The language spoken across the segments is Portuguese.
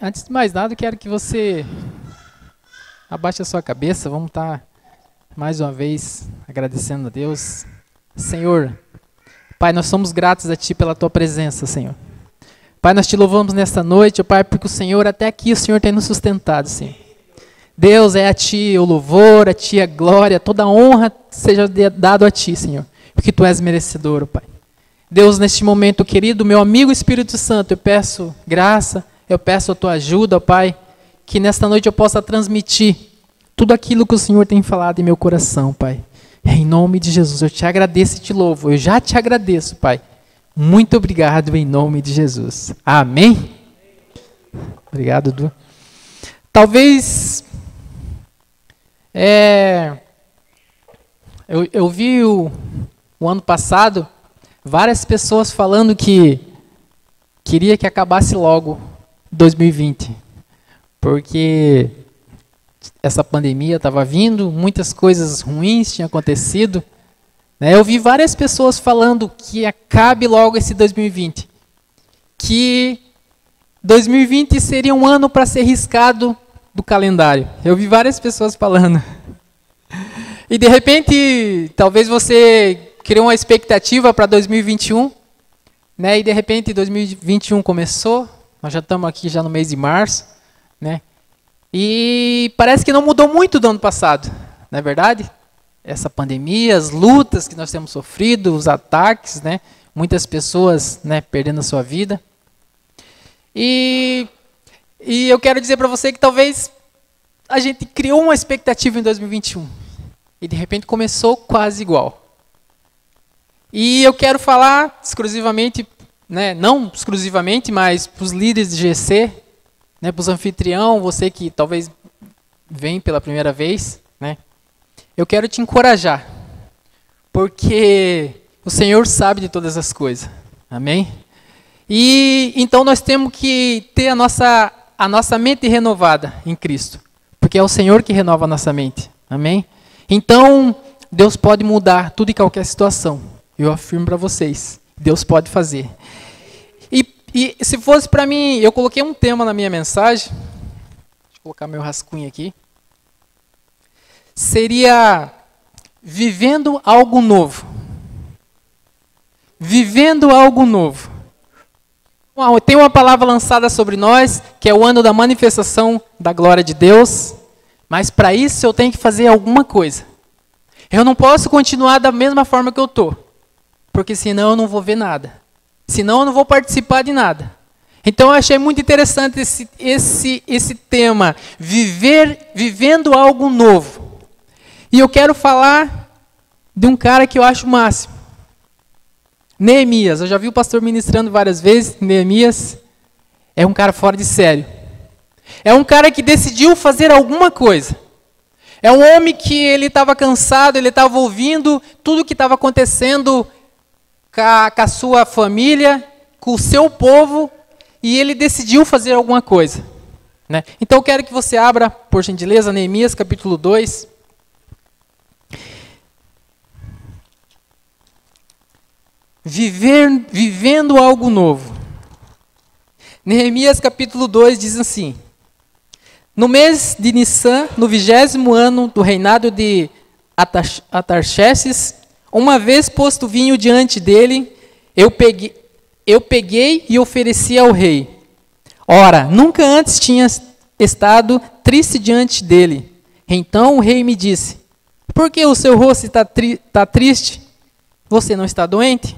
Antes de mais nada, eu quero que você abaixe a sua cabeça. Vamos estar mais uma vez agradecendo a Deus. Senhor, Pai, nós somos gratos a Ti pela Tua presença, Senhor. Pai, nós Te louvamos nesta noite, Pai, porque o Senhor, até aqui, o Senhor tem nos sustentado, Senhor. Deus, é a Ti o louvor, a Ti a glória, toda a honra seja dado a Ti, Senhor, porque Tu és merecedor, Pai. Deus, neste momento, querido, meu amigo Espírito Santo, eu peço graça, eu peço a Tua ajuda, Pai, que nesta noite eu possa transmitir tudo aquilo que o Senhor tem falado em meu coração, Pai. Em nome de Jesus, eu Te agradeço e Te louvo, eu já Te agradeço, Pai. Muito obrigado em nome de Jesus. Amém? Obrigado, Du. Talvez, eu vi o ano passado várias pessoas falando que queria que acabasse logo 2020, porque essa pandemia estava vindo, muitas coisas ruins tinham acontecido. Eu vi várias pessoas falando que acabe logo esse 2020, que 2020 seria um ano para ser riscado do calendário. Eu vi várias pessoas falando. E de repente, talvez você criou uma expectativa para 2021, e de repente 2021 começou, nós já estamos aqui já no mês de março, e parece que não mudou muito do ano passado, não é verdade? Essa pandemia, as lutas que nós temos sofrido, os ataques, muitas pessoas perdendo a sua vida. E eu quero dizer para você que talvez a gente criou uma expectativa em 2021 e de repente começou quase igual. E eu quero falar exclusivamente, não exclusivamente, mas para os líderes de GC, para os anfitrião, você que talvez vem pela primeira vez, eu quero te encorajar, porque o Senhor sabe de todas as coisas, amém? E então nós temos que ter a nossa mente renovada em Cristo, porque é o Senhor que renova a nossa mente, amém? Então, Deus pode mudar tudo e qualquer situação, eu afirmo para vocês, Deus pode fazer. E se fosse para mim, eu coloquei um tema na minha mensagem, deixa eu colocar meu rascunho aqui, seria vivendo algo novo. Vivendo algo novo. Tem uma palavra lançada sobre nós, que é o ano da manifestação da glória de Deus, mas para isso eu tenho que fazer alguma coisa. Eu não posso continuar da mesma forma que eu estou, porque senão eu não vou ver nada. Senão eu não vou participar de nada. Então eu achei muito interessante esse tema, vivendo algo novo. E eu quero falar de um cara que eu acho o máximo. Neemias. Eu já vi o pastor ministrando várias vezes. Neemias é um cara fora de sério. É um cara que decidiu fazer alguma coisa. É um homem que ele estava cansado, ele estava ouvindo tudo o que estava acontecendo com a sua família, com o seu povo, e ele decidiu fazer alguma coisa. Então eu quero que você abra, por gentileza, Neemias capítulo 2. Vivendo algo novo. Neemias capítulo 2 diz assim: no mês de Nissan, no 20º ano do reinado de Atarxerxes, uma vez posto vinho diante dele, eu peguei e ofereci ao rei. Ora, nunca antes tinha estado triste diante dele. Então o rei me disse: por que o seu rosto está triste? Você não está doente?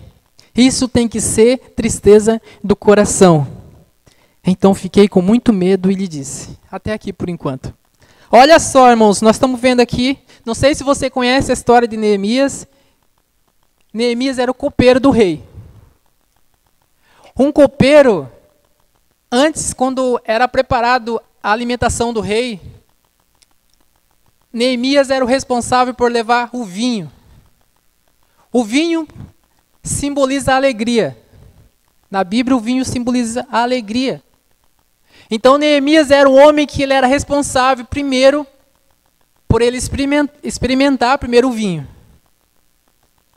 Isso tem que ser tristeza do coração. Então fiquei com muito medo e lhe disse: até aqui por enquanto. Olha só, irmãos, nós estamos vendo aqui, não sei se você conhece a história de Neemias. Neemias era o copeiro do rei. Um copeiro, antes, quando era preparado a alimentação do rei, Neemias era o responsável por levar o vinho. O vinho simboliza a alegria. Na Bíblia, o vinho simboliza a alegria. Então, Neemias era o homem que ele era responsável, primeiro, por ele experimentar primeiro o vinho.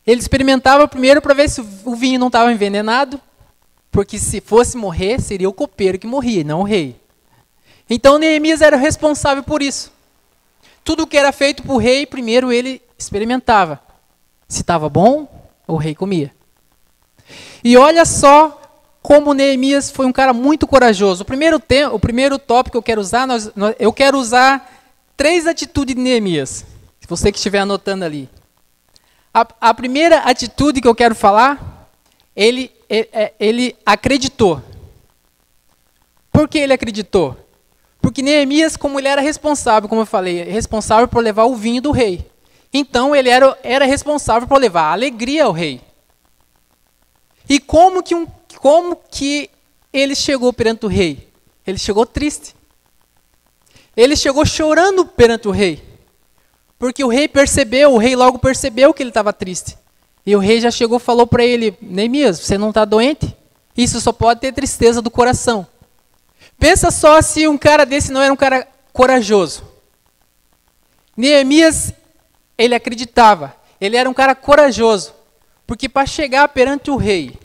Ele experimentava primeiro para ver se o vinho não estava envenenado, porque se fosse morrer, seria o copeiro que morria, não o rei. Então Neemias era responsável por isso. Tudo que era feito para o rei, primeiro ele experimentava. Se estava bom, o rei comia. E olha só como Neemias foi um cara muito corajoso. O primeiro tópico que eu quero usar, eu quero usar 3 atitudes de Neemias. Se você que estiver anotando ali. A primeira atitude que eu quero falar, ele acreditou. Por que ele acreditou? Porque Neemias, como ele era responsável, como eu falei, responsável por levar o vinho do rei. Então ele era responsável por levar a alegria ao rei. E como que ele chegou perante o rei? Ele chegou triste. Ele chegou chorando perante o rei. Porque o rei logo percebeu que ele estava triste. E o rei já chegou e falou para ele, Neemias, você não está doente? Isso só pode ter tristeza do coração. Pensa só se um cara desse não era um cara corajoso. Neemias, ele acreditava. Ele era um cara corajoso. Porque para chegar perante o rei,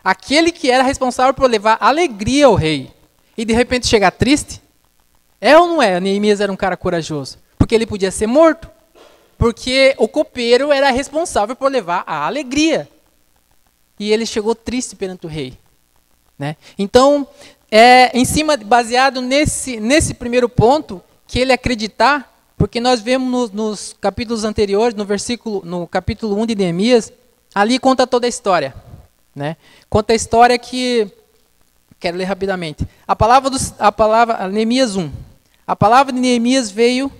aquele que era responsável por levar alegria ao rei, e de repente chegar triste, é ou não é? Neemias era um cara corajoso. Porque ele podia ser morto. Porque o copeiro era responsável por levar a alegria. E ele chegou triste perante o rei. Né? Então, baseado nesse primeiro ponto, que ele acreditar, porque nós vemos nos capítulos anteriores, no capítulo 1 de Neemias, ali conta toda a história. Né? Conta a história que, quero ler rapidamente, Neemias 1. A palavra de Neemias veio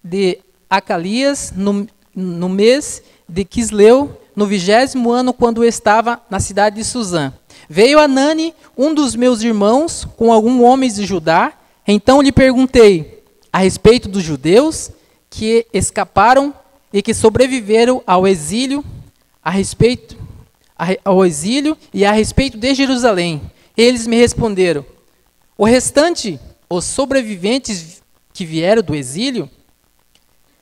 de Acalias no mês de Quisleu, no 20º ano, quando eu estava na cidade de Suzã. Veio Anani, um dos meus irmãos, com alguns homens de Judá. Então lhe perguntei a respeito dos judeus que escaparam e que sobreviveram ao exílio, e a respeito de Jerusalém. Eles me responderam: o restante, os sobreviventes que vieram do exílio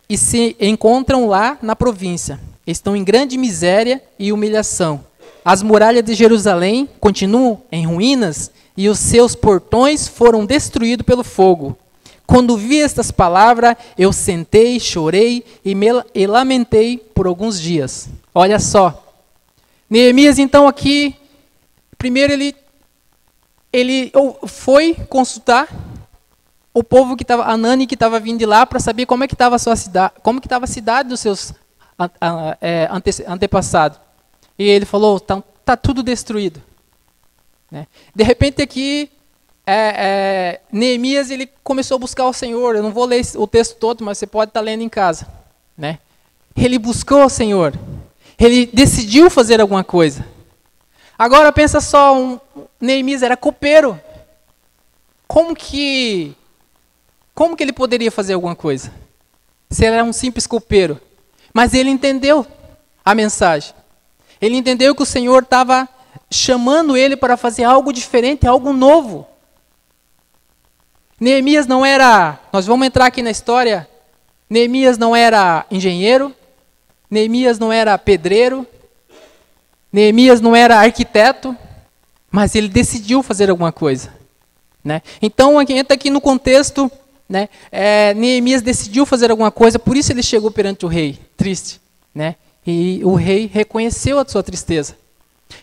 e se encontram lá na província, estão em grande miséria e humilhação. As muralhas de Jerusalém continuam em ruínas e os seus portões foram destruídos pelo fogo. Quando vi estas palavras, eu sentei, chorei e lamentei por alguns dias. Olha só. Neemias, então, aqui, primeiro ele foi consultar o povo que estava, Anani, que estava vindo de lá, para saber como é que estava a sua cidade, como que estava a cidade dos seus antepassados. E ele falou, tá tudo destruído. Né? De repente aqui, Neemias, ele começou a buscar o Senhor. Eu não vou ler o texto todo, mas você pode estar lendo em casa. Né? Ele buscou o Senhor. Ele decidiu fazer alguma coisa. Agora pensa só, Neemias era copeiro. Como que ele poderia fazer alguma coisa? Se ele era um simples copeiro. Mas ele entendeu a mensagem. Ele entendeu que o Senhor estava chamando ele para fazer algo diferente, algo novo. Neemias não era, nós vamos entrar aqui na história, Neemias não era engenheiro, Neemias não era pedreiro, Neemias não era arquiteto, mas ele decidiu fazer alguma coisa. Né? Então, entra aqui no contexto, né? Neemias decidiu fazer alguma coisa, por isso ele chegou perante o rei, triste. Né? E o rei reconheceu a sua tristeza.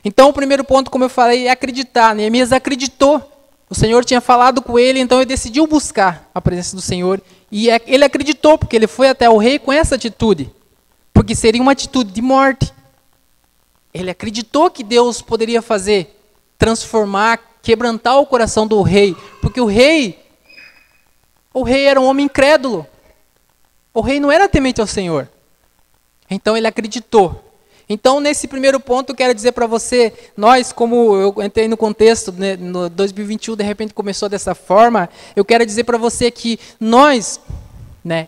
Então, o primeiro ponto, como eu falei, é acreditar. Neemias acreditou. O Senhor tinha falado com ele, então ele decidiu buscar a presença do Senhor. E ele acreditou, porque ele foi até o rei com essa atitude. Porque seria uma atitude de morte. Ele acreditou que Deus poderia fazer, transformar, quebrantar o coração do rei. Porque o rei era um homem incrédulo. O rei não era temente ao Senhor. Então ele acreditou. Então, nesse primeiro ponto, eu quero dizer para você, nós, como eu entrei no contexto, né, no 2021, de repente começou dessa forma, eu quero dizer para você que nós, né,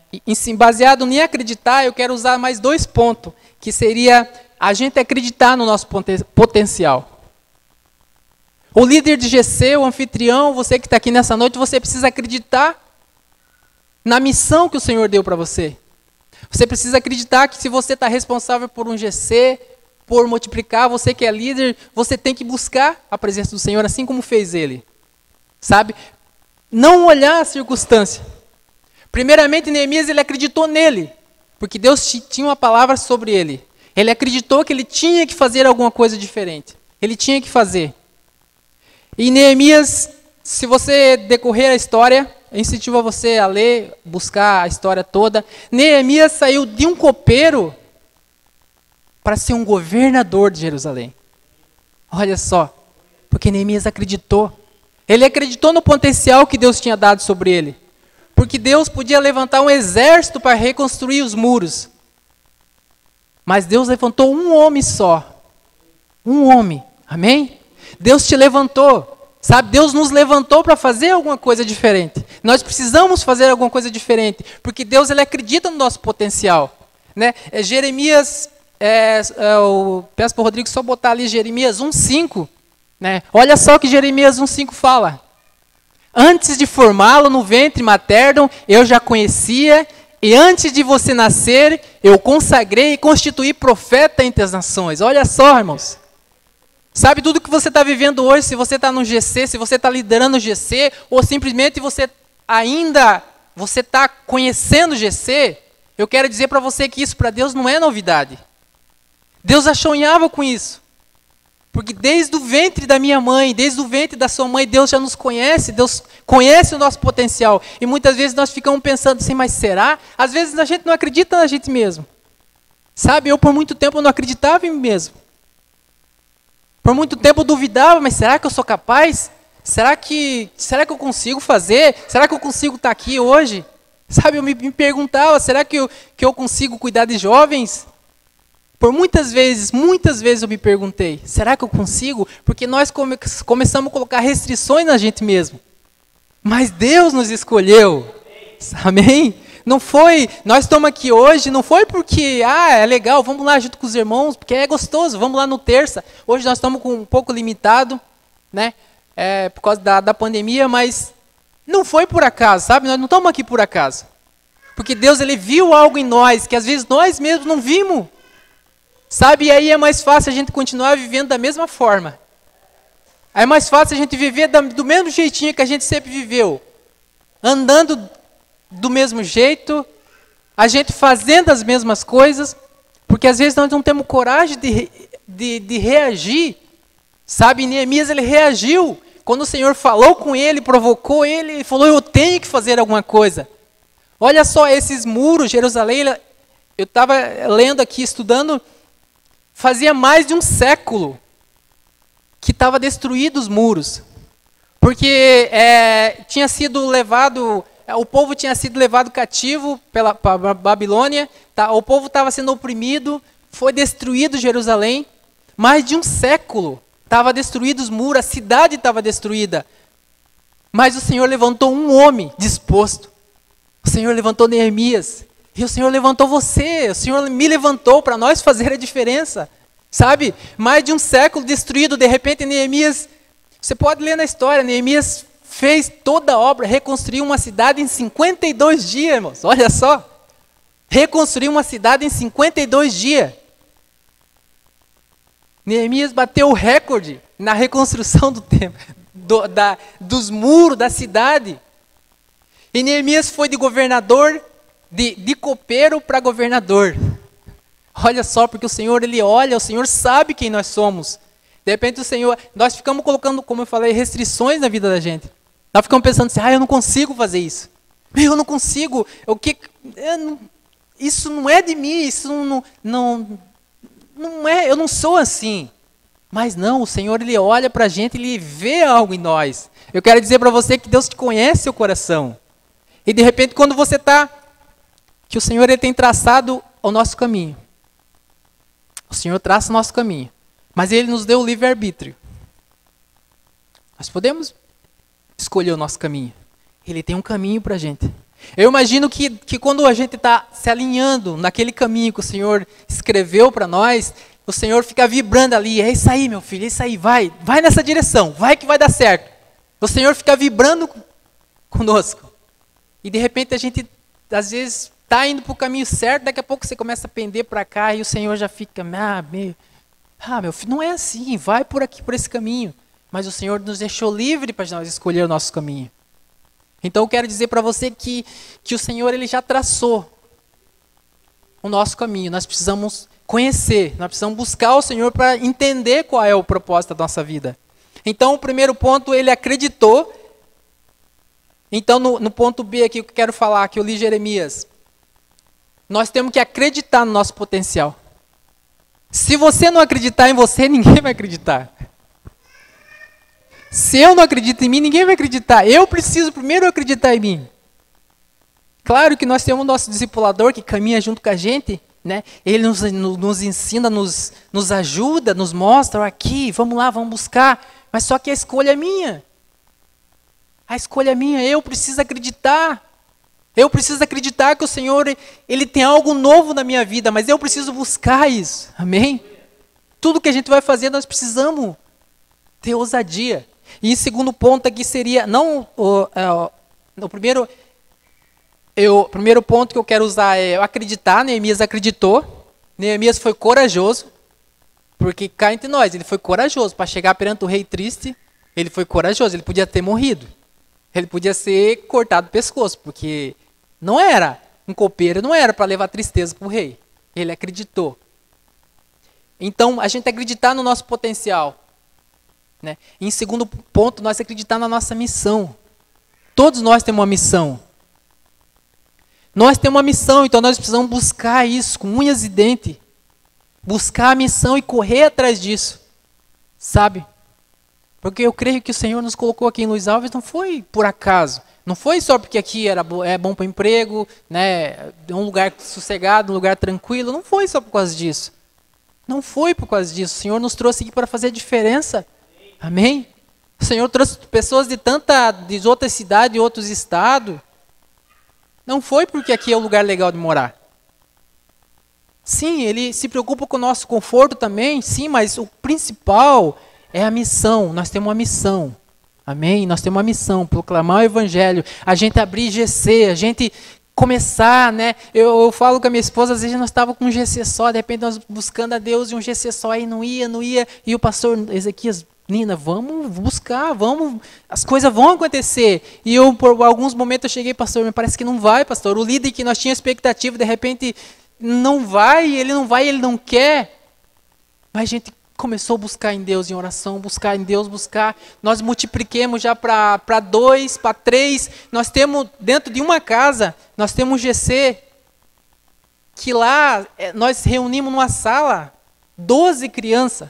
baseado em acreditar, eu quero usar mais 2 pontos, que seria a gente acreditar no nosso potencial. O líder de GC, o anfitrião, você que está aqui nessa noite, você precisa acreditar na missão que o Senhor deu para você. Você precisa acreditar que se você está responsável por um GC, por multiplicar, você que é líder, você tem que buscar a presença do Senhor, assim como fez ele. Sabe? não olhar a circunstância. Primeiramente, Neemias ele acreditou nele, porque Deus tinha uma palavra sobre ele. Ele acreditou que ele tinha que fazer alguma coisa diferente. Ele tinha que fazer. E Neemias, se você decorrer a história, eu incentivo você a ler, buscar a história toda. Neemias saiu de um copeiro para ser um governador de Jerusalém. Olha só, porque Neemias acreditou. Ele acreditou no potencial que Deus tinha dado sobre ele. Porque Deus podia levantar um exército para reconstruir os muros. Mas Deus levantou um homem só. Um homem. Amém? Deus te levantou. Sabe, Deus nos levantou para fazer alguma coisa diferente. Nós precisamos fazer alguma coisa diferente. Porque Deus ele acredita no nosso potencial. Né? Jeremias, eu peço para o Rodrigo só botar ali Jeremias 1,5. Né? Olha só o que Jeremias 1,5 fala. Antes de formá-lo no ventre materno, eu já conhecia, e antes de você nascer, eu consagrei e constituí profeta entre as nações. Olha só, irmãos. Sabe tudo que você está vivendo hoje, se você está no GC, se você está liderando o GC, ou simplesmente você está conhecendo o GC, eu quero dizer para você que isso para Deus não é novidade. Deus já sonhava com isso. Porque desde o ventre da minha mãe, desde o ventre da sua mãe, Deus já nos conhece, Deus conhece o nosso potencial. E muitas vezes nós ficamos pensando assim, mas será? Às vezes a gente não acredita na gente mesmo. Sabe, eu por muito tempo não acreditava em mim mesmo. Por muito tempo eu duvidava, mas será que eu sou capaz? Será que eu consigo fazer? Será que eu consigo estar aqui hoje? Sabe, eu me perguntava, será que eu consigo cuidar de jovens? Por muitas vezes eu me perguntei, será que eu consigo? Porque nós começamos a colocar restrições na gente mesmo. Mas Deus nos escolheu. Amém? Não foi, nós estamos aqui hoje, não foi porque, é legal, vamos lá junto com os irmãos, porque é gostoso, vamos lá no terça. Hoje nós estamos com um pouco limitado, né? Por causa da pandemia, mas não foi por acaso, sabe? Nós não estamos aqui por acaso. Porque Deus, ele viu algo em nós, que às vezes nós mesmos não vimos. Sabe, e aí é mais fácil a gente continuar vivendo da mesma forma. Aí é mais fácil a gente viver do mesmo jeitinho que a gente sempre viveu. Andando do mesmo jeito, a gente fazendo as mesmas coisas, porque às vezes nós não temos coragem de reagir. Sabe, Neemias ele reagiu. Quando o Senhor falou com ele, provocou ele, ele falou, eu tenho que fazer alguma coisa. Olha só esses muros, Jerusalém, eu estava lendo aqui, estudando, fazia mais de um século que estava destruídos os muros. Porque tinha sido levado, o povo tinha sido levado cativo para a Babilônia, tá? O povo estava sendo oprimido, foi destruído Jerusalém. Mais de um século estava destruído os muros, a cidade estava destruída. Mas o Senhor levantou um homem disposto. O Senhor levantou Neemias. E o Senhor levantou você, o Senhor me levantou para nós fazer a diferença. Sabe? Mais de um século destruído, de repente Neemias, você pode ler na história, Neemias fez toda a obra, reconstruiu uma cidade em 52 dias, irmãos. Olha só. Reconstruiu uma cidade em 52 dias. Neemias bateu o recorde na reconstrução do templo, dos muros da cidade. E Neemias foi de governador, de copeiro para governador. Olha só, porque o Senhor, ele olha, o Senhor sabe quem nós somos. De repente o Senhor, nós ficamos colocando, como eu falei, restrições na vida da gente. Nós ficamos pensando assim, eu não consigo fazer isso. Eu não consigo, isso não é de mim, isso não é, eu não sou assim. Mas não, o Senhor, ele olha para a gente, ele vê algo em nós. Eu quero dizer para você que Deus te conhece o coração. E de repente, quando você está, que o Senhor, ele tem traçado o nosso caminho. O Senhor traça o nosso caminho. Mas ele nos deu o livre-arbítrio. Nós podemos escolher o nosso caminho. Ele tem um caminho para a gente. Eu imagino que quando a gente está se alinhando naquele caminho que o Senhor escreveu para nós, o Senhor fica vibrando ali. É isso aí, meu filho, é isso aí, vai nessa direção, vai que vai dar certo. O Senhor fica vibrando conosco. E de repente a gente, às vezes, está indo para o caminho certo, daqui a pouco você começa a pender para cá e o Senhor já fica, meu filho, não é assim, vai por aqui, por esse caminho. Mas o Senhor nos deixou livre para nós escolher o nosso caminho. Então eu quero dizer para você que o Senhor ele já traçou o nosso caminho. Nós precisamos conhecer, nós precisamos buscar o Senhor para entender qual é o propósito da nossa vida. Então o primeiro ponto, ele acreditou. Então no ponto B aqui que eu quero falar, que eu li Jeremias, nós temos que acreditar no nosso potencial. Se você não acreditar em você, ninguém vai acreditar. Se eu não acredito em mim, ninguém vai acreditar. Eu preciso primeiro acreditar em mim. Claro que nós temos o nosso discipulador que caminha junto com a gente, né? Ele nos ensina, nos ajuda, nos mostra, aqui, vamos lá, vamos buscar. Mas só que a escolha é minha. A escolha é minha, eu preciso acreditar. Eu preciso acreditar que o Senhor, Ele tem algo novo na minha vida, mas eu preciso buscar isso. Amém? Tudo que a gente vai fazer, nós precisamos ter ousadia. E em segundo ponto aqui seria, o primeiro ponto que eu quero usar é acreditar. Neemias acreditou. Neemias foi corajoso, porque cá entre nós, ele foi corajoso. Para chegar perante o rei triste, ele foi corajoso. Ele podia ter morrido. Ele podia ser cortado o pescoço, porque não era um copeiro, não era para levar tristeza para o rei. Ele acreditou. Então, a gente acreditar no nosso potencial. Né? E em segundo ponto, nós acreditar na nossa missão. Todos nós temos uma missão. Nós temos uma missão, então nós precisamos buscar isso com unhas e dentes. Buscar a missão e correr atrás disso. Sabe? Porque eu creio que o Senhor nos colocou aqui em Luiz Alves não foi por acaso. Não foi só porque aqui é bom para emprego, né? É um lugar sossegado, um lugar tranquilo. Não foi só por causa disso. Não foi por causa disso. O Senhor nos trouxe aqui para fazer a diferença. Amém? O Senhor trouxe pessoas de outras cidades, de outros estados. Não foi porque aqui é um lugar legal de morar. Sim, Ele se preocupa com o nosso conforto também, sim, mas o principal é a missão. Nós temos uma missão. Amém? Nós temos uma missão, proclamar o Evangelho, a gente abrir GC, a gente começar, né? Eu falo com a minha esposa, às vezes nós estávamos com um GC só, de repente nós buscando a Deus e um GC só, aí não ia, e o pastor Ezequias, Nina, vamos buscar, as coisas vão acontecer. E eu, por alguns momentos, eu cheguei, pastor, me parece que não vai, pastor. O líder que nós tínhamos expectativa, de repente, não vai, ele não quer. Mas a gente começou a buscar em Deus, em oração, buscar em Deus, buscar. Nós multipliquemos já para 2, para 3. Nós temos, dentro de uma casa, nós temos um GC, que lá nós reunimos numa sala 12 crianças.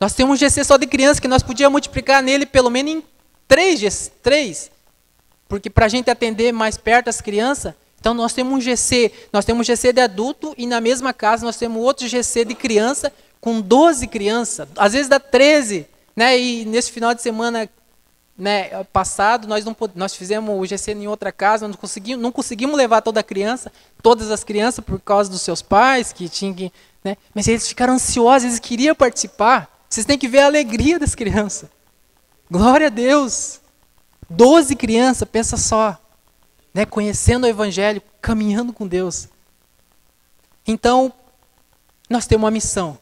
Nós temos um GC só de crianças que nós podíamos multiplicar nele pelo menos em 3. Porque para a gente atender mais perto as crianças, então nós temos um GC de adulto e na mesma casa nós temos outro GC de criança com 12 crianças, às vezes dá 13, né? E nesse final de semana, né, passado, nós fizemos o GC em outra casa, não conseguimos levar todas as crianças por causa dos seus pais, que tinham que, né? Mas eles ficaram ansiosos, eles queriam participar. Vocês têm que ver a alegria das crianças. Glória a Deus. 12 crianças, pensa só, né? Conhecendo o Evangelho, caminhando com Deus. Então, nós temos uma missão.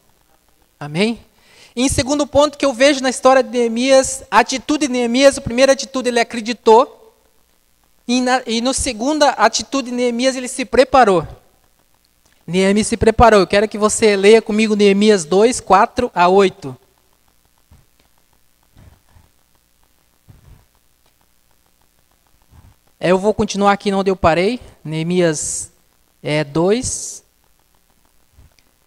Amém? E em segundo ponto que eu vejo na história de Neemias, a atitude de Neemias, a primeira atitude ele acreditou, e na segunda atitude de Neemias ele se preparou. Neemias se preparou. Eu quero que você leia comigo Neemias 2, 4 a 8. Eu vou continuar aqui onde eu parei, Neemias 2.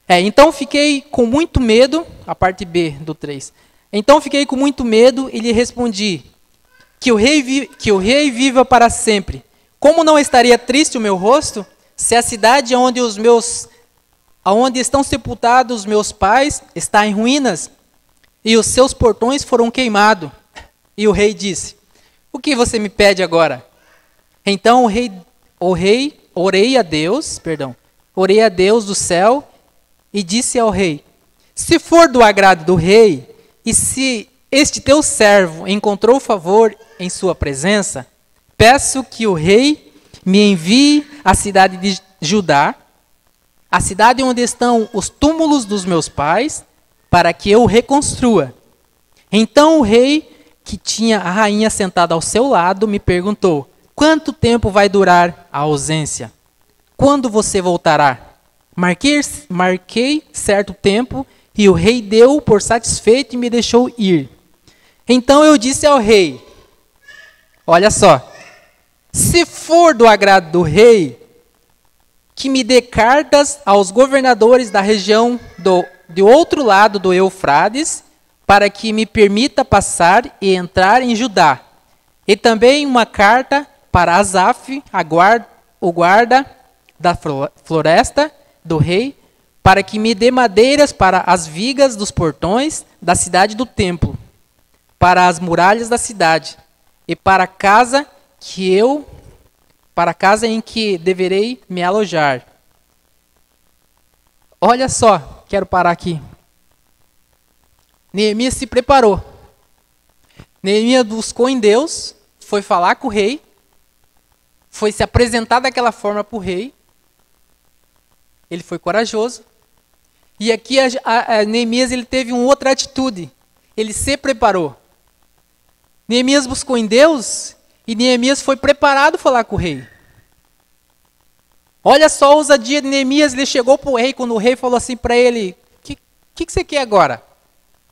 Então fiquei com muito medo, a parte B do 3. Então fiquei com muito medo e lhe respondi, que o rei viva para sempre. Como não estaria triste o meu rosto, se a cidade aonde estão sepultados os meus pais está em ruínas, e os seus portões foram queimados? E o rei disse, o que você me pede agora? Então orei a Deus do céu, e disse ao rei, se for do agrado do rei, e se este teu servo encontrou favor em sua presença, peço que o rei me envie à cidade de Judá, a cidade onde estão os túmulos dos meus pais, para que eu reconstrua. Então o rei que tinha a rainha sentada ao seu lado, me perguntou: quanto tempo vai durar a ausência? Quando você voltará? Marquei certo tempo, e o rei deu por satisfeito e me deixou ir. Então eu disse ao rei: olha só, se for do agrado do rei, que me dê cartas aos governadores da região do outro lado do Eufrates, para que me permita passar e entrar em Judá. E também uma carta para Asaf, o guarda da floresta do rei, para que me dê madeiras para as vigas dos portões da cidade do templo, para as muralhas da cidade, e para a casa em que deverei me alojar. Olha só, quero parar aqui. Neemias se preparou. Neemias buscou em Deus, foi falar com o rei, foi se apresentar daquela forma para o rei. Ele foi corajoso. E aqui Neemias ele teve uma outra atitude. Ele se preparou. Neemias buscou em Deus e Neemias foi preparado a falar com o rei. Olha só a ousadia de Neemias. Ele chegou para o rei, quando o rei falou assim para ele: o que você quer agora?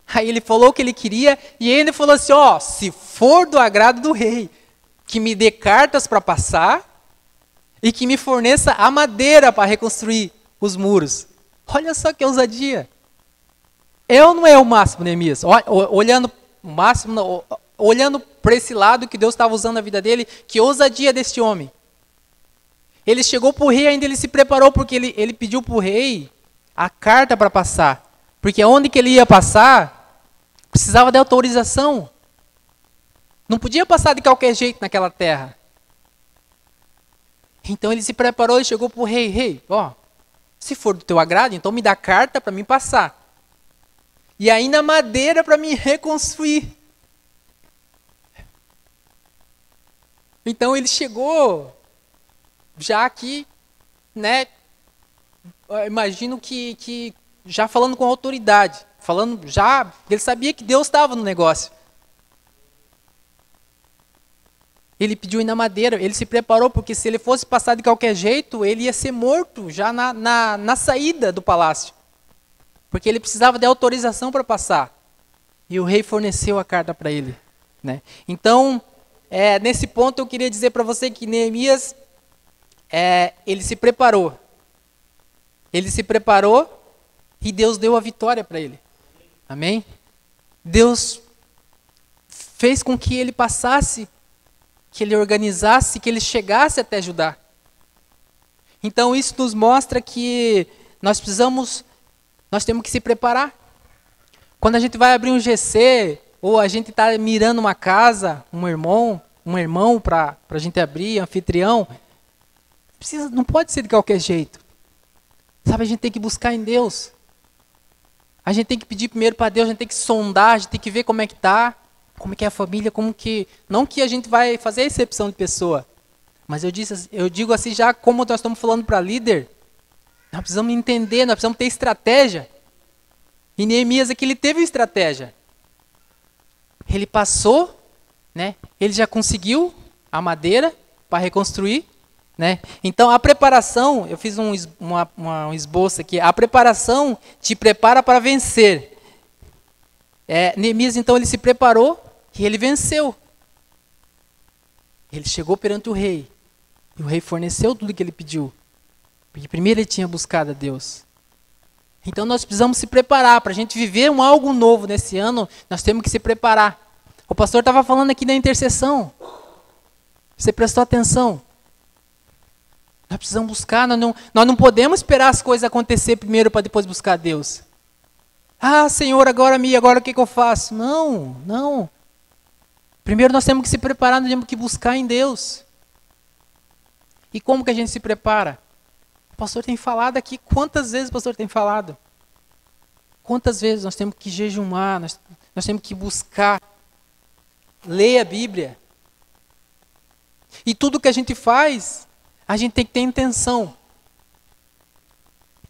Aí ele falou o que ele queria e ele falou assim: ó, se for do agrado do rei, que me dê cartas para passar e que me forneça a madeira para reconstruir os muros. Olha só que ousadia. É ou não é o máximo, Neemias? Olhando o máximo, olhando para esse lado que Deus estava usando na vida dele, que ousadia deste homem. Ele chegou para o rei, ainda ele se preparou, porque ele pediu para o rei a carta para passar. Porque onde que ele ia passar, precisava de autorização. Não podia passar de qualquer jeito naquela terra. Então ele se preparou e chegou para o rei: rei, ó, se for do teu agrado, então me dá carta para mim passar. E ainda madeira para mim reconstruir. Então ele chegou já aqui, né? Imagino que já falando com autoridade, falando já, ele sabia que Deus estava no negócio. Ele pediu ainda madeira, ele se preparou, porque se ele fosse passar de qualquer jeito, ele ia ser morto já na saída do palácio. Porque ele precisava de autorização para passar. E o rei forneceu a carta para ele. Né? Então, nesse ponto eu queria dizer para você que Neemias, ele se preparou. Ele se preparou e Deus deu a vitória para ele. Amém? Deus fez com que ele passasse, que ele organizasse, que ele chegasse até Judá. Então isso nos mostra que nós temos que se preparar. Quando a gente vai abrir um GC, ou a gente está mirando uma casa, um irmão para a gente abrir, anfitrião, não pode ser de qualquer jeito. Sabe, a gente tem que buscar em Deus. A gente tem que pedir primeiro para Deus, a gente tem que sondar, a gente tem que ver como é que está. Como é que é a família, não que a gente vai fazer a excepção de pessoa, mas eu digo assim já, como nós estamos falando para líder, nós precisamos entender, nós precisamos ter estratégia. E Neemias aqui, ele teve estratégia. Ele passou, né? Ele já conseguiu a madeira para reconstruir, né? Então a preparação, eu fiz um esboço aqui, a preparação te prepara para vencer. Neemias, então, ele se preparou e ele venceu. Ele chegou perante o rei. E o rei forneceu tudo que ele pediu. Porque primeiro ele tinha buscado a Deus. Então nós precisamos se preparar. Para a gente viver algo novo nesse ano, nós temos que se preparar. O pastor estava falando aqui da intercessão. Você prestou atenção? Nós precisamos buscar. Nós não podemos esperar as coisas acontecer primeiro para depois buscar a Deus. Ah, Senhor, agora o que eu faço? Não. Primeiro nós temos que se preparar, nós temos que buscar em Deus. E como que a gente se prepara? O pastor tem falado aqui, quantas vezes o pastor tem falado? Quantas vezes nós temos que jejumar, nós temos que buscar, ler a Bíblia. E tudo que a gente faz, a gente tem que ter intenção.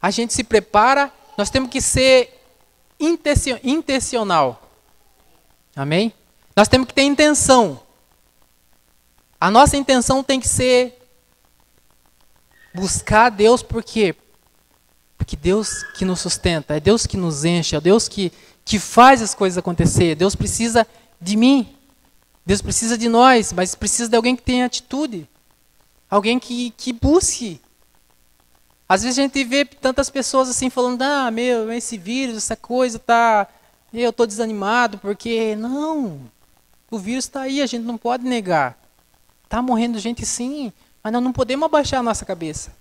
A gente se prepara, nós temos que ser intencional. Amém? Nós temos que ter intenção. A nossa intenção tem que ser buscar Deus, por quê? Porque Deus que nos sustenta, é Deus que nos enche, é Deus que faz as coisas acontecer. Deus precisa de mim, Deus precisa de nós, mas precisa de alguém que tenha atitude, alguém que busque. Às vezes a gente vê tantas pessoas assim falando, esse vírus, essa coisa eu estou desanimado, porque não, o vírus está aí, a gente não pode negar. Está morrendo gente sim, mas nós não podemos abaixar a nossa cabeça.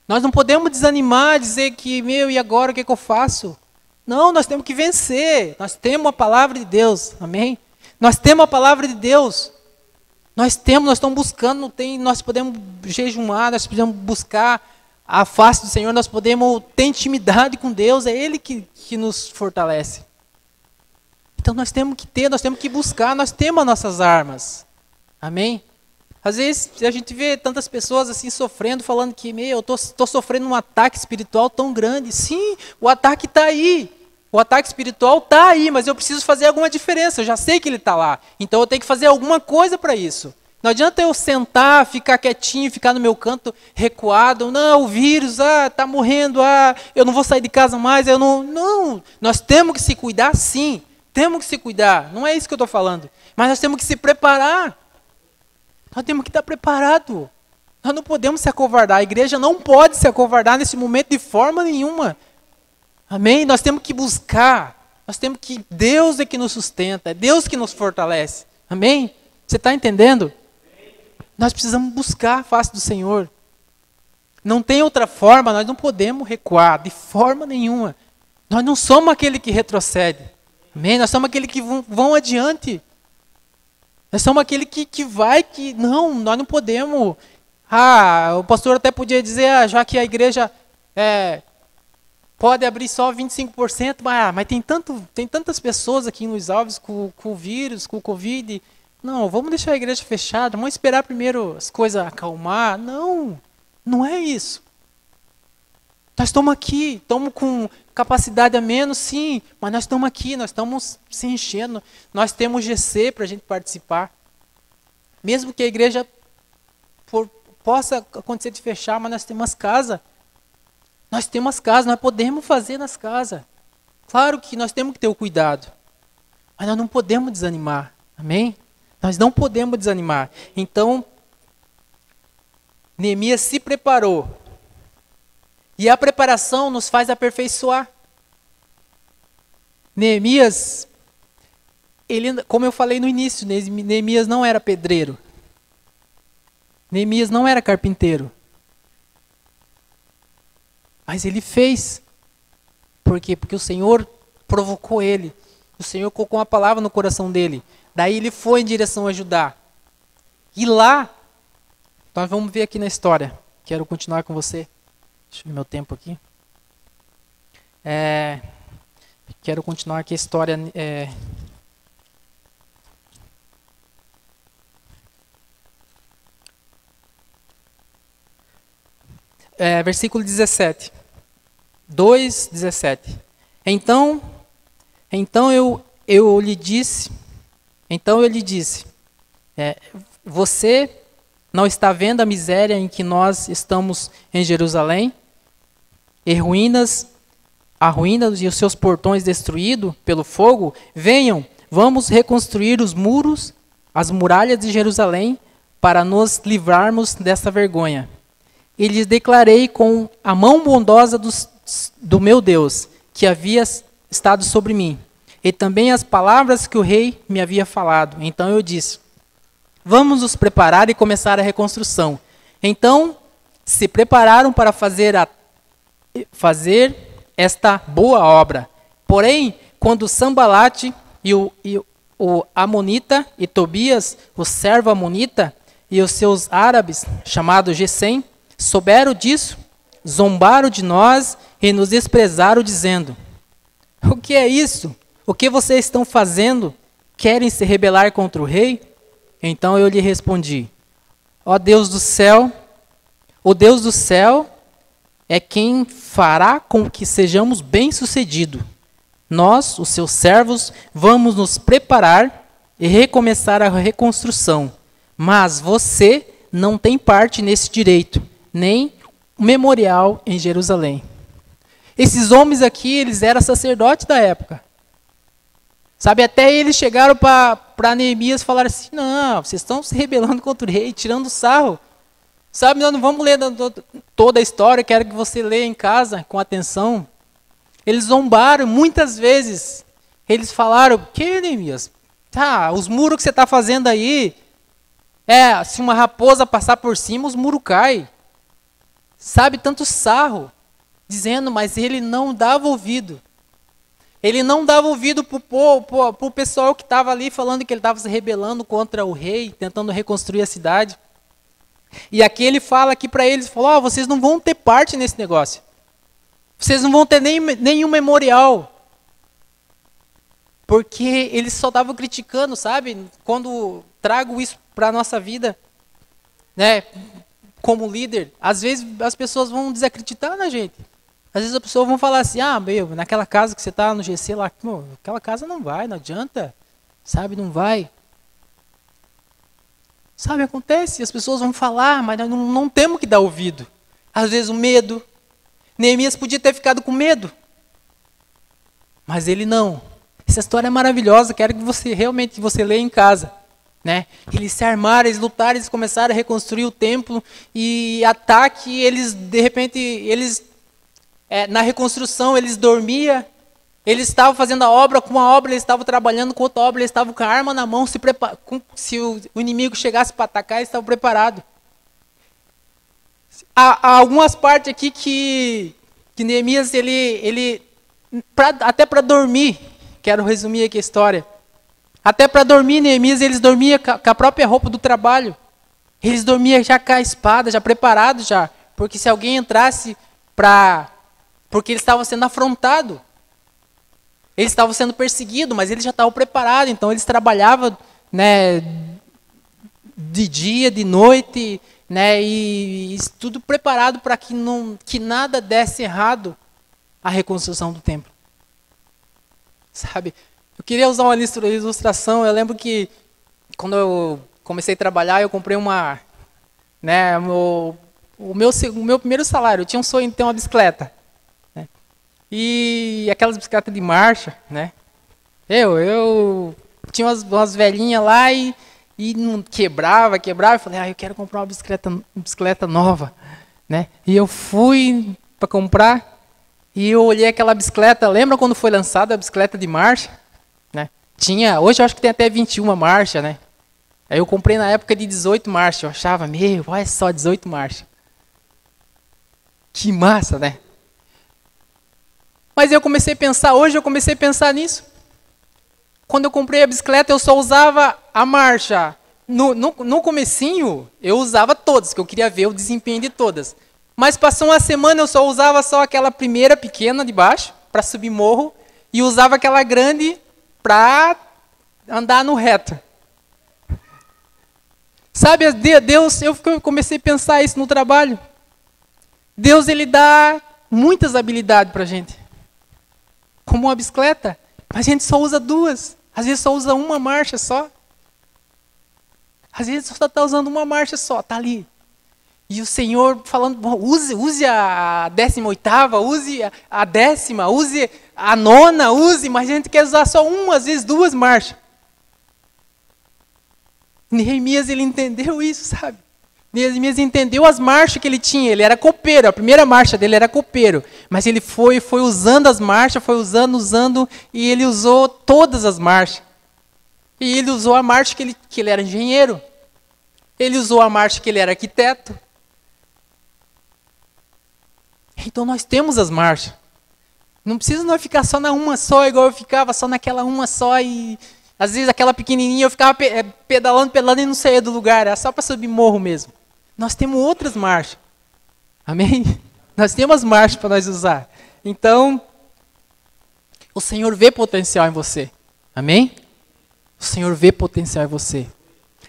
Nós não podemos desanimar, dizer que, e agora o que eu faço? Não, nós temos que vencer. Nós temos a palavra de Deus, amém? Nós temos a palavra de Deus. Nós estamos buscando, nós podemos jejuar, nós podemos buscar a face do Senhor, nós podemos ter intimidade com Deus, é Ele que nos fortalece. Então nós temos que buscar, nós temos as nossas armas, amém? Às vezes a gente vê tantas pessoas assim sofrendo, falando que, eu estou sofrendo um ataque espiritual tão grande. Sim, o ataque está aí. O ataque espiritual está aí, mas eu preciso fazer alguma diferença. Eu já sei que ele está lá. Então eu tenho que fazer alguma coisa para isso. Não adianta eu sentar, ficar quietinho, ficar no meu canto recuado. Não, o vírus, está morrendo, eu não vou sair de casa mais. Não, nós temos que se cuidar sim. Temos que se cuidar. Não é isso que eu estou falando. Mas nós temos que se preparar. Nós temos que estar preparados. Nós não podemos se acovardar. A igreja não pode se acovardar nesse momento de forma nenhuma. Amém? Nós temos que buscar. Deus é que nos sustenta. É Deus que nos fortalece. Amém? Você está entendendo? Nós precisamos buscar a face do Senhor. Não tem outra forma. Nós não podemos recuar de forma nenhuma. Nós não somos aquele que retrocede. Amém? Nós somos aquele que vão adiante. Nós somos aquele que vai, não, nós não podemos. O pastor até podia dizer, já que a igreja pode abrir só 25%, mas tem tantas pessoas aqui em Luiz Alves com o vírus, com o Covid. Não, vamos deixar a igreja fechada, vamos esperar primeiro as coisas acalmar. Não, não é isso. Nós estamos aqui, estamos com capacidade a menos, sim, mas nós estamos aqui, nós estamos se enchendo. Nós temos GC para a gente participar. Mesmo que a igreja possa acontecer de fechar, mas nós temos casa. Nós temos casa, nós podemos fazer nas casas. Claro que nós temos que ter o cuidado, mas nós não podemos desanimar. Amém? Nós não podemos desanimar. Então, Neemias se preparou. E a preparação nos faz aperfeiçoar. Neemias, como eu falei no início, Neemias não era pedreiro. Neemias não era carpinteiro. Mas ele fez. Por quê? Porque o Senhor provocou ele. O Senhor colocou uma palavra no coração dele. Daí ele foi em direção a Judá. E lá, nós vamos ver aqui na história. Quero continuar com você. Deixa eu ver meu tempo aqui. Quero continuar aqui a história. Versículo 17. 2:17. Então eu lhe disse, você não está vendo a miséria em que nós estamos em Jerusalém? E a ruína e os seus portões destruídos pelo fogo? Venham, vamos reconstruir os muros, as muralhas de Jerusalém, para nos livrarmos dessa vergonha. E lhes declarei com a mão bondosa do meu Deus, que havia estado sobre mim, e também as palavras que o rei me havia falado. Então eu disse, vamos nos preparar e começar a reconstrução. Então se prepararam para fazer esta boa obra. Porém, quando Sambalate e o Amonita e Tobias, o servo Amonita, e os seus árabes, chamados Gesem, souberam disso, zombaram de nós e nos desprezaram, dizendo, o que é isso? O que vocês estão fazendo? Querem se rebelar contra o rei? Então eu lhe respondi, ó Deus do céu, o Deus do céu é quem fará com que sejamos bem-sucedidos. Nós, os seus servos, vamos nos preparar e recomeçar a reconstrução. Mas você não tem parte nesse direito, nem memorial em Jerusalém. Esses homens aqui, eles eram sacerdotes da época. Sabe, até eles chegaram para Neemias e falaram assim, não, vocês estão se rebelando contra o rei, tirando sarro. Sabe, nós não vamos ler toda a história, quero que você leia em casa com atenção. Eles zombaram muitas vezes. Eles falaram, que Neemias? Tá, os muros que você está fazendo aí, se uma raposa passar por cima, os muros caem. Sabe, tanto sarro, dizendo, mas ele não dava ouvido. Ele não dava ouvido para o pessoal que estava ali falando que ele estava se rebelando contra o rei, tentando reconstruir a cidade. E aqui ele fala aqui para eles, falou, vocês não vão ter parte nesse negócio. Vocês não vão ter nenhum memorial. Porque eles só estavam criticando, sabe? Quando trago isso para a nossa vida, né, como líder, às vezes as pessoas vão desacreditar na gente. Às vezes as pessoas vão falar assim, naquela casa que você está no GC lá, aquela casa não vai, não adianta, sabe, não vai. Sabe, acontece, as pessoas vão falar, mas nós não temos que dar ouvido. Às vezes o medo. Neemias podia ter ficado com medo, mas ele não. Essa história é maravilhosa, quero que você realmente leia em casa. Né? Eles se armaram, eles lutaram, eles começaram a reconstruir o templo e ataque, eles de repente, na reconstrução eles dormiam, eles estavam fazendo a obra, com uma obra eles estavam trabalhando, com outra obra eles estavam com a arma na mão, se o inimigo chegasse para atacar, eles estavam preparados. Há algumas partes aqui que Neemias, até para dormir, quero resumir aqui a história. Até para dormir, Neemias, eles dormiam com a própria roupa do trabalho. Eles dormiam já com a espada, já preparados já. Porque se alguém entrasse porque eles estavam sendo afrontados. Eles estavam sendo perseguidos, mas eles já estavam preparados. Então eles trabalhavam, né, de dia, de noite, né, e tudo preparado para que nada desse errado a reconstrução do templo. Sabe? Eu queria usar uma ilustração. Eu lembro que quando eu comecei a trabalhar, eu comprei o meu primeiro salário. Eu tinha um sonho de ter uma bicicleta, né? E aquelas bicicletas de marcha, né? Eu tinha umas velhinhas lá e não quebrava. Eu falei, eu quero comprar uma bicicleta nova, né? E eu fui para comprar e eu olhei aquela bicicleta. Lembra quando foi lançada a bicicleta de marcha? Hoje eu acho que tem até 21 marchas, né? Aí eu comprei na época de 18 marchas. Eu achava, olha só, 18 marchas. Que massa, né? Mas hoje eu comecei a pensar nisso. Quando eu comprei a bicicleta, eu só usava a marcha. No comecinho, eu usava todas, que eu queria ver o desempenho de todas. Mas passou uma semana, eu só usava aquela primeira pequena de baixo, para subir morro, e usava aquela grande para andar no reto. Sabe, Deus, eu comecei a pensar isso no trabalho. Deus, ele dá muitas habilidades para a gente. Como uma bicicleta, mas a gente só usa duas. Às vezes só usa uma marcha só. Às vezes só está usando uma marcha só, está ali. E o Senhor falando, use a 18ª, use a 10ª, use a 9ª, mas a gente quer usar só uma, às vezes duas marchas. Neemias, ele entendeu isso, sabe? Neemias entendeu as marchas que ele tinha. Ele era copeiro, a primeira marcha dele era copeiro. Mas ele foi usando as marchas, foi usando, e ele usou todas as marchas. E ele usou a marcha que ele era engenheiro. Ele usou a marcha que ele era arquiteto. Então nós temos as marchas. Não precisa nós ficar só na uma só, igual eu ficava só naquela uma só. E às vezes aquela pequenininha eu ficava pedalando e não saía do lugar. Era só para subir morro mesmo. Nós temos outras marchas. Amém? Nós temos marchas para nós usar. Então, o Senhor vê potencial em você. Amém? O Senhor vê potencial em você.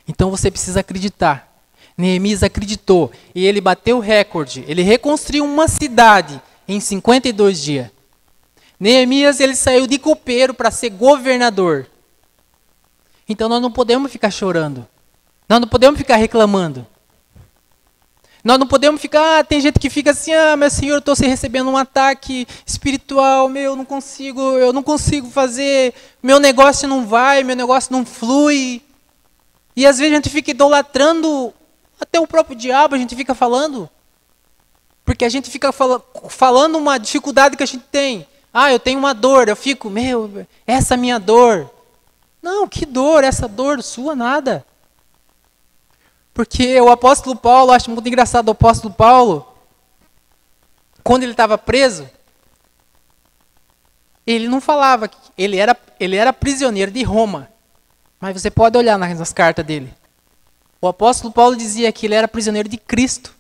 Então você precisa acreditar. Neemias acreditou e ele bateu o recorde. Ele reconstruiu uma cidade em 52 dias. Neemias, ele saiu de copeiro para ser governador. Então nós não podemos ficar chorando. Nós não podemos ficar reclamando. Nós não podemos ficar... tem gente que fica assim, meu Senhor, eu estou recebendo um ataque espiritual, eu não consigo fazer, meu negócio não vai, meu negócio não flui. E às vezes a gente fica idolatrando até o próprio diabo, a gente fica falando. Porque a gente fica falando uma dificuldade que a gente tem. Eu tenho uma dor, eu fico, essa minha dor. Não, que dor, essa dor sua, nada. Porque o apóstolo Paulo, acho muito engraçado o apóstolo Paulo, quando ele estava preso, ele não falava, ele era prisioneiro de Roma. Mas você pode olhar nas cartas dele. O apóstolo Paulo dizia que ele era prisioneiro de Cristo.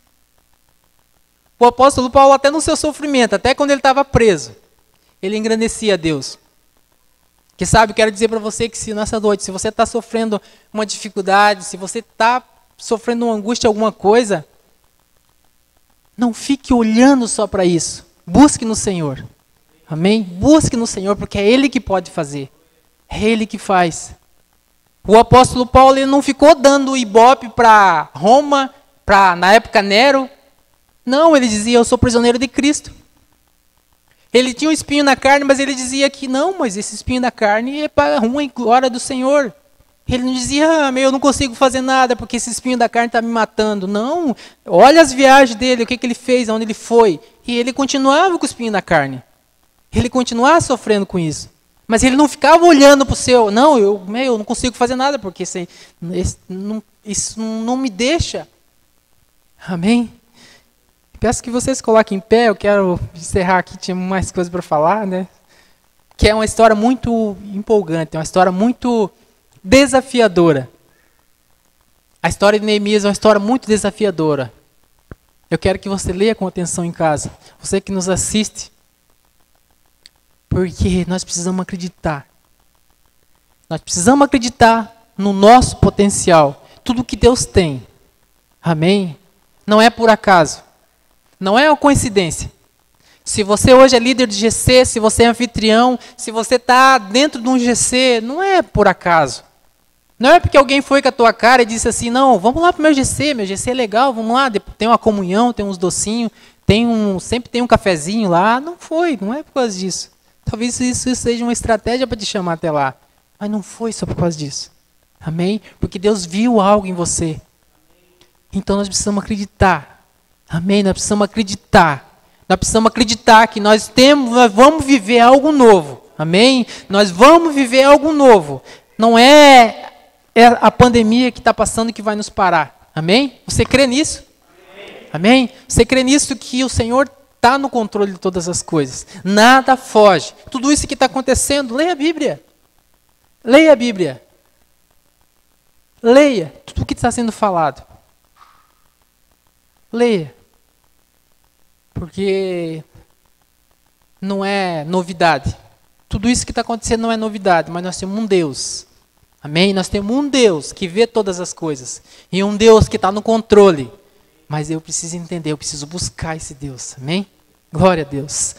O apóstolo Paulo, até no seu sofrimento, até quando ele estava preso, ele engrandecia a Deus. Que sabe, quero dizer para você que nessa noite, se você está sofrendo uma dificuldade, se você está sofrendo uma angústia, alguma coisa, não fique olhando só para isso. Busque no Senhor. Amém? Busque no Senhor, porque é Ele que pode fazer. É Ele que faz. O apóstolo Paulo ele não ficou dando ibope para Roma, na época Nero. Não, ele dizia, eu sou prisioneiro de Cristo. Ele tinha um espinho na carne, mas ele dizia que não, mas esse espinho na carne é para a honra e glória do Senhor. Ele não dizia, eu não consigo fazer nada porque esse espinho da carne está me matando. Não, olha as viagens dele, o que ele fez, aonde ele foi. E ele continuava com o espinho na carne. Ele continuava sofrendo com isso. Mas ele não ficava olhando para o céu. Não, eu não consigo fazer nada porque isso não me deixa. Amém? Peço que vocês coloquem em pé, eu quero encerrar aqui, tinha mais coisas para falar, né? Que é uma história muito empolgante, uma história muito desafiadora. A história de Neemias é uma história muito desafiadora. Eu quero que você leia com atenção em casa. Você que nos assiste. Porque nós precisamos acreditar. Nós precisamos acreditar no nosso potencial. Tudo que Deus tem. Amém? Não é por acaso. Não é uma coincidência. Se você hoje é líder de GC, se você é anfitrião, se você está dentro de um GC, não é por acaso. Não é porque alguém foi com a tua cara e disse assim, não, vamos lá para o meu GC é legal, vamos lá, tem uma comunhão, tem uns docinhos, sempre tem um cafezinho lá. Não é por causa disso. Talvez isso seja uma estratégia para te chamar até lá. Mas não foi só por causa disso. Amém? Porque Deus viu algo em você. Então nós precisamos acreditar. Amém? Nós precisamos acreditar. Nós precisamos acreditar que nós vamos viver algo novo. Amém? Nós vamos viver algo novo. Não é a pandemia que está passando que vai nos parar. Amém? Você crê nisso? Amém? Você crê nisso que o Senhor está no controle de todas as coisas. Nada foge. Tudo isso que está acontecendo, leia a Bíblia. Leia a Bíblia. Leia tudo o que está sendo falado. Leia. Porque não é novidade. Tudo isso que está acontecendo não é novidade, mas nós temos um Deus. Amém? Nós temos um Deus que vê todas as coisas. E um Deus que está no controle. Mas eu preciso entender, eu preciso buscar esse Deus. Amém? Glória a Deus.